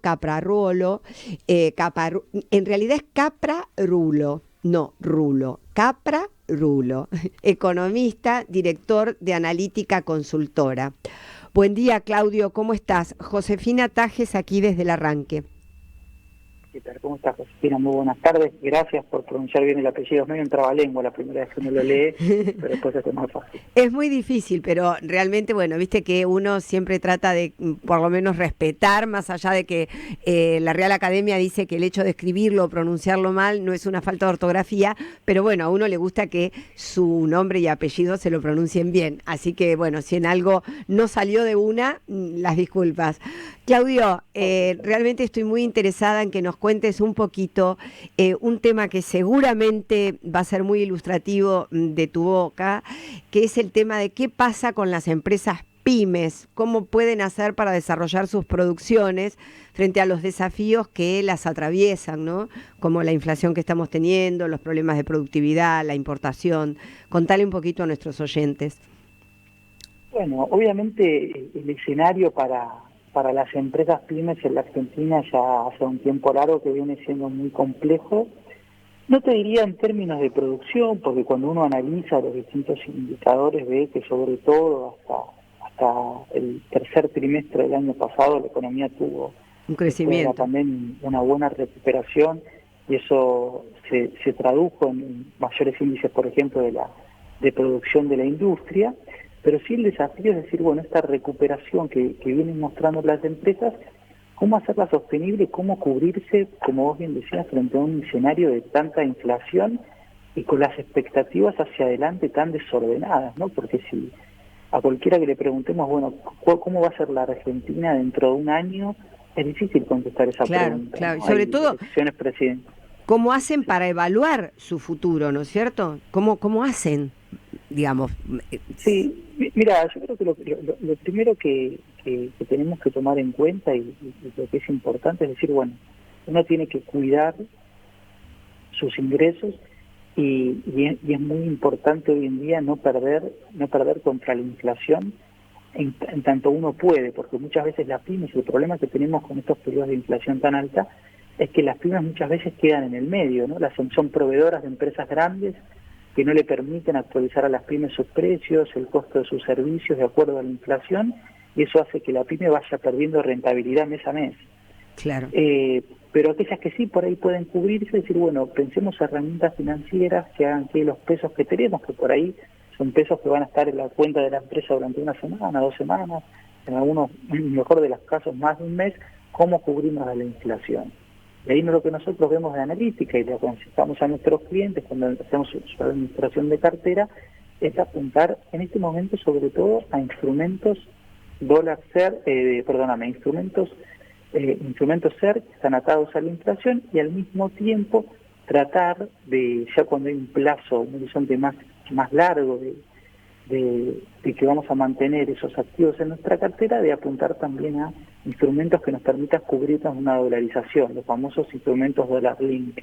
Caprarulo, en realidad es Caprarulo, no Rulo, Caprarulo, economista, director de Analítica Consultora. Buen día, Claudio, ¿cómo estás? Josefina Tajes aquí desde el arranque. ¿Qué tal? ¿Cómo estás, Josefina? Muy buenas tardes. Gracias por pronunciar bien el apellido. Es medio un trabalengua la primera vez que uno lo lee, pero después es más fácil. Es muy difícil, pero realmente, bueno, viste que uno siempre trata de, por lo menos, respetar, más allá de que la Real Academia dice que el hecho de escribirlo o pronunciarlo mal no es una falta de ortografía, pero bueno, a uno le gusta que su nombre y apellido se lo pronuncien bien. Así que, bueno, si en algo no salió de una, las disculpas. Claudio, realmente estoy muy interesada en que nos cuentes un poquito un tema que seguramente va a ser muy ilustrativo de tu boca, que es el tema de qué pasa con las empresas pymes, cómo pueden hacer para desarrollar sus producciones frente a los desafíos que las atraviesan, ¿no? Como la inflación que estamos teniendo, los problemas de productividad, la importación. Contale un poquito a nuestros oyentes. Bueno, obviamente el escenario para las empresas pymes en la Argentina ya hace un tiempo largo que viene siendo muy complejo. No te diría en términos de producción, porque cuando uno analiza los distintos indicadores ve que sobre todo hasta el tercer trimestre del año pasado la economía tuvo, Un después de la crecimiento. pandemia, una buena recuperación y eso se tradujo en mayores índices, por ejemplo, de producción de la industria. Pero sí el desafío es decir, bueno, esta recuperación que vienen mostrando las empresas, cómo hacerla sostenible, cómo cubrirse, como vos bien decías, frente a un escenario de tanta inflación y con las expectativas hacia adelante tan desordenadas, ¿no? Porque si a cualquiera que le preguntemos, bueno, ¿cómo va a ser la Argentina dentro de un año? Es difícil contestar esa Claro, pregunta, claro. Y ¿no? sobre Hay todo, elecciones presidenciales. ¿cómo hacen para evaluar su futuro, no es cierto? ¿Cómo hacen, digamos? Sí, mira, yo creo que lo primero que tenemos que tomar en cuenta y lo que es importante es decir, bueno, uno tiene que cuidar sus ingresos y es muy importante hoy en día no perder contra la inflación en tanto uno puede, porque muchas veces las pymes, el problema que tenemos con estos periodos de inflación tan alta es que las pymes muchas veces quedan en el medio, ¿no? Son proveedoras de empresas grandes que no le permiten actualizar a las pymes sus precios, el costo de sus servicios de acuerdo a la inflación, y eso hace que la pyme vaya perdiendo rentabilidad mes a mes. Claro. Pero aquellas que sí por ahí pueden cubrirse, decir, bueno, pensemos herramientas financieras que hagan que los pesos que tenemos, que por ahí son pesos que van a estar en la cuenta de la empresa durante una semana, 2 semanas, en algunos, mejor de los casos, más de un mes, cómo cubrimos a la inflación. Y ahí lo que nosotros vemos de analítica y lo que necesitamos a nuestros clientes cuando hacemos su administración de cartera es apuntar en este momento sobre todo a instrumentos instrumentos SER que están atados a la inflación y al mismo tiempo tratar de, ya cuando hay un plazo, un horizonte más largo de que vamos a mantener esos activos en nuestra cartera, de apuntar también a instrumentos que nos permitan cubrirnos una dolarización, los famosos instrumentos dólar link.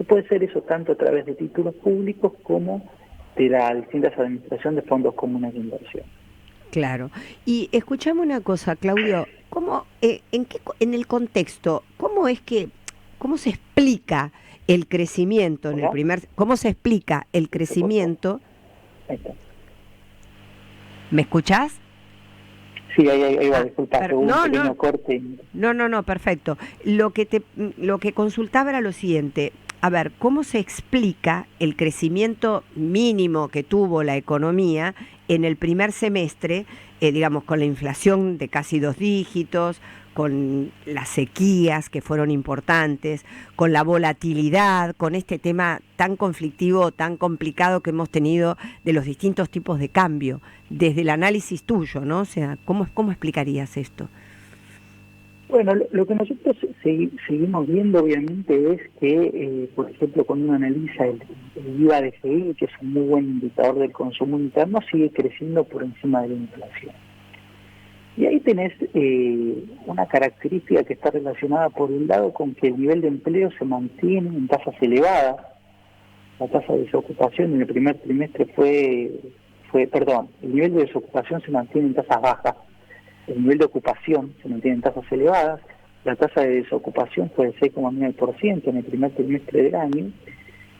Puede ser eso tanto a través de títulos públicos como de las distintas administraciones de fondos comunes de inversión. Claro. Y escuchame una cosa, Claudio, en el contexto, cómo se explica el crecimiento ¿Hola? cómo se explica el ¿Se cortó? crecimiento? Ahí está. ¿Me escuchás? Sí, ahí va, disculpa, hubo un No, pequeño corte. no, perfecto. Lo que consultaba era lo siguiente. A ver, ¿cómo se explica el crecimiento mínimo que tuvo la economía en el primer semestre, digamos, con la inflación de casi 2 dígitos, con las sequías que fueron importantes, con la volatilidad, con este tema tan conflictivo, tan complicado que hemos tenido de los distintos tipos de cambio, desde el análisis tuyo, ¿no? O sea, ¿cómo explicarías esto? Bueno, lo que nosotros seguimos viendo obviamente es que, por ejemplo, cuando uno analiza el IVA de DFI, que es un muy buen indicador del consumo interno, sigue creciendo por encima de la inflación. Y ahí tenés una característica que está relacionada por un lado con que el nivel de empleo se mantiene en tasas elevadas. La tasa de desocupación en el primer trimestre el nivel de desocupación se mantiene en tasas bajas, el nivel de ocupación se mantiene en tasas elevadas, la tasa de desocupación fue del 6,9% en el primer trimestre del año,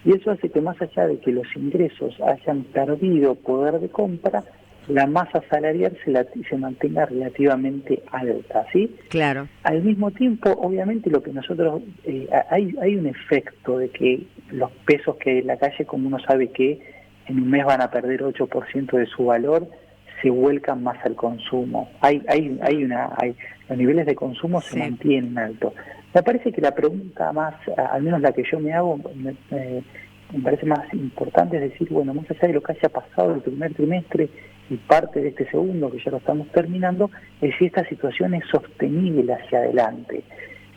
y eso hace que más allá de que los ingresos hayan perdido poder de compra, la masa salarial se mantenga relativamente alta, ¿sí? Claro. Al mismo tiempo, obviamente, lo que nosotros hay un efecto de que los pesos que hay en la calle, como uno sabe que en un mes van a perder 8% de su valor, se vuelcan más al consumo. Los niveles de consumo se mantienen altos. Me parece que la pregunta más, al menos la que yo me hago, me parece más importante, es decir, bueno, más allá de lo que haya pasado el primer trimestre y parte de este segundo, que ya lo estamos terminando, es si esta situación es sostenible hacia adelante.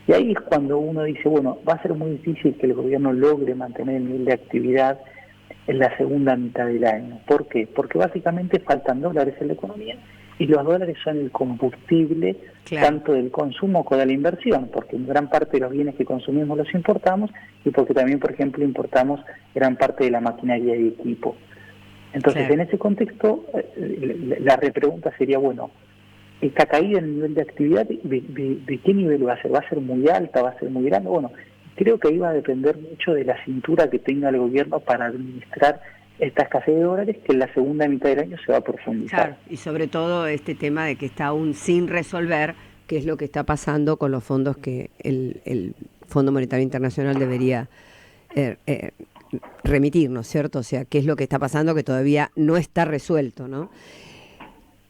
Y ahí es cuando uno dice, bueno, va a ser muy difícil que el gobierno logre mantener el nivel de actividad en la segunda mitad del año. ¿Por qué? Porque básicamente faltan dólares en la economía, y los dólares son el combustible, claro, tanto del consumo como de la inversión, porque en gran parte de los bienes que consumimos los importamos, y porque también, por ejemplo, importamos gran parte de la maquinaria y equipo. Entonces, claro, en ese contexto, la repregunta sería, bueno, esta caída en el nivel de actividad, ¿de qué nivel va a ser? ¿Va a ser muy alta? ¿Va a ser muy grande? Bueno, creo que ahí va a depender mucho de la cintura que tenga el gobierno para administrar esta escasez de dólares, que en la segunda mitad del año se va a profundizar. Claro, y sobre todo este tema de que está aún sin resolver, qué es lo que está pasando con los fondos que el Fondo Monetario Internacional debería remitir, ¿no es cierto? O sea, qué es lo que está pasando que todavía no está resuelto, ¿no?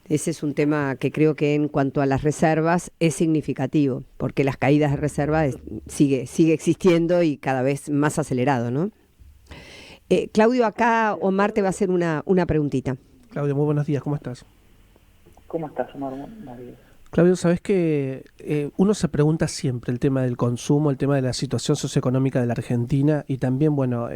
Ese es un tema que creo que en cuanto a las reservas es significativo, porque las caídas de reservas sigue existiendo y cada vez más acelerado, ¿no? Claudio, acá Omar te va a hacer una preguntita. Claudio, muy buenos días, ¿cómo estás? ¿Cómo estás, Omar? María. Claudio, sabes que uno se pregunta siempre el tema del consumo, el tema de la situación socioeconómica de la Argentina, y también, bueno,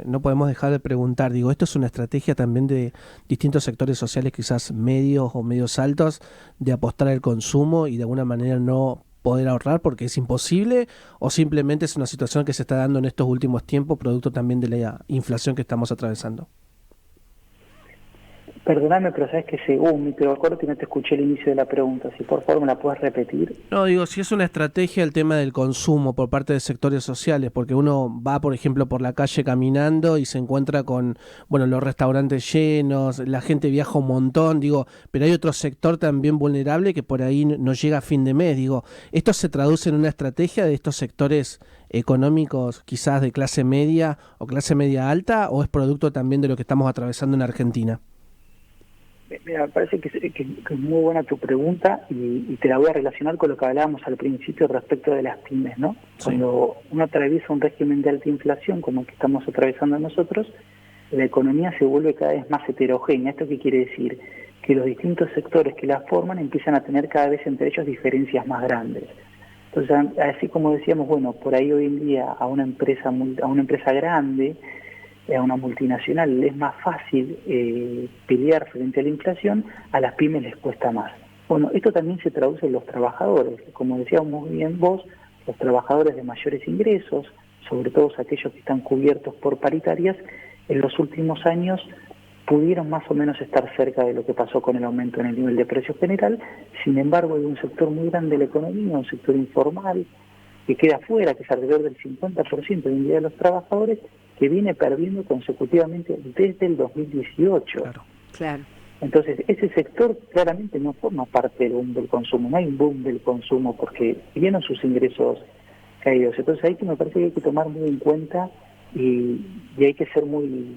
no podemos dejar de preguntar, digo, esto es una estrategia también de distintos sectores sociales, quizás medios o medios altos, de apostar al consumo y de alguna manera no poder ahorrar porque es imposible, o simplemente es una situación que se está dando en estos últimos tiempos, producto también de la inflación que estamos atravesando. Perdóname, pero sabes que según mi microcorte no te escuché el inicio de la pregunta. Si por favor me la puedes repetir. No, digo, si es una estrategia el tema del consumo por parte de sectores sociales, porque uno va, por ejemplo, por la calle caminando y se encuentra con, bueno, los restaurantes llenos, la gente viaja un montón, digo, pero hay otro sector también vulnerable que por ahí no llega a fin de mes, digo, ¿esto se traduce en una estrategia de estos sectores económicos quizás de clase media o clase media alta, o es producto también de lo que estamos atravesando en Argentina? Mira, me parece que es muy buena tu pregunta y te la voy a relacionar con lo que hablábamos al principio respecto de las pymes, ¿no? Sí. Cuando uno atraviesa un régimen de alta inflación como el que estamos atravesando nosotros, la economía se vuelve cada vez más heterogénea. ¿Esto qué quiere decir? Que los distintos sectores que la forman empiezan a tener cada vez entre ellos diferencias más grandes. Entonces, así como decíamos, bueno, por ahí hoy en día a una empresa grande, a una multinacional es más fácil pelear frente a la inflación, a las pymes les cuesta más. Bueno, esto también se traduce en los trabajadores, como decíamos muy bien vos, los trabajadores de mayores ingresos, sobre todo aquellos que están cubiertos por paritarias, en los últimos años pudieron más o menos estar cerca de lo que pasó con el aumento en el nivel de precios general. Sin embargo, hay un sector muy grande de la economía, un sector informal, que queda fuera, que es alrededor del 50% de de los trabajadores, que viene perdiendo consecutivamente desde el 2018. Claro. Entonces, ese sector claramente no forma parte del boom del consumo, no hay un boom del consumo porque vieron sus ingresos caídos. Entonces, ahí que me parece que hay que tomar muy en cuenta y hay que ser muy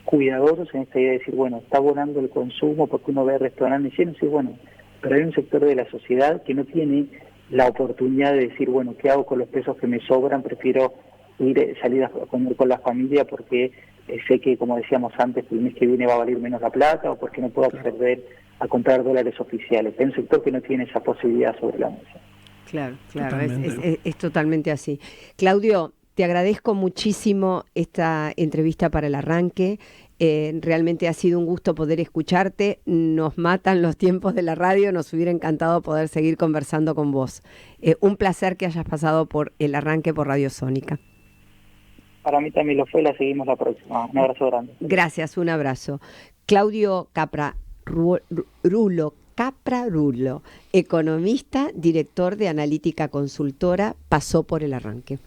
cuidadosos en esta idea de decir, bueno, está volando el consumo porque uno ve restaurantes llenos, y bueno, pero hay un sector de la sociedad que no tiene la oportunidad de decir, bueno, ¿qué hago con los pesos que me sobran? Prefiero salir a comer con la familia porque sé que, como decíamos antes, el mes que viene va a valer menos la plata, o porque no puedo acceder a comprar dólares oficiales. Hay un sector que no tiene esa posibilidad sobre la mesa. Claro, es totalmente así. Claudio, te agradezco muchísimo esta entrevista para el arranque. Realmente ha sido un gusto poder escucharte. Nos matan los tiempos de la radio, nos hubiera encantado poder seguir conversando con vos. Un placer que hayas pasado por el arranque por Radio Sónica. Para mí también lo fue, la seguimos la próxima. Un abrazo grande. Gracias, un abrazo. Claudio Capra Rulo Caprarulo, economista, director de Analítica Consultora, pasó por el arranque.